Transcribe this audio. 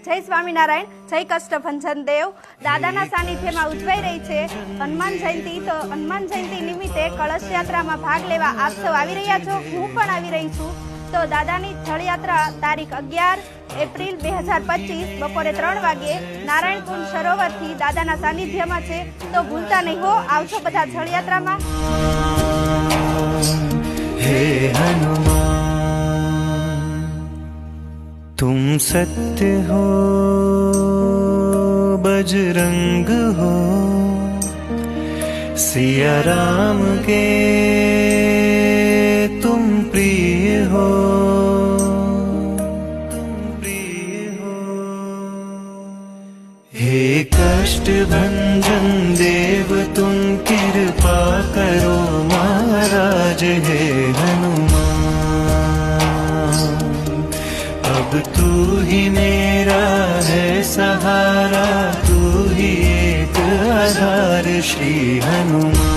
जय स्वामीनारायण, जय कष्टभंजन देव। दादाना सानिध्यमां उजवाई रही है हनुमान जयंती। तो हनुमान जयंती निमित्ते कलश यात्रा में भाग लेवा आप सब आवी रह्या छो, हूँ पण आवी रही छूं। तो दादानी जलयात्रा तारीख 11 एप्रिल 2025 बपोरे 3 वागे नारायणकुंड सरोवर थी दादाना सानिध्यमां छे। तो भूलता नहीं हो, आवजो बधा जलयात्रा में। हे हनुमान तुम सत्य हो, बजरंग हो, सिया राम के तुम प्रिय हो, हे कष्ट भंजन देव तुम कृपा करो महाराज। हे हनुमान अब तू ही मेरा है सहारा, तू ही एक आधार श्री हनुमान।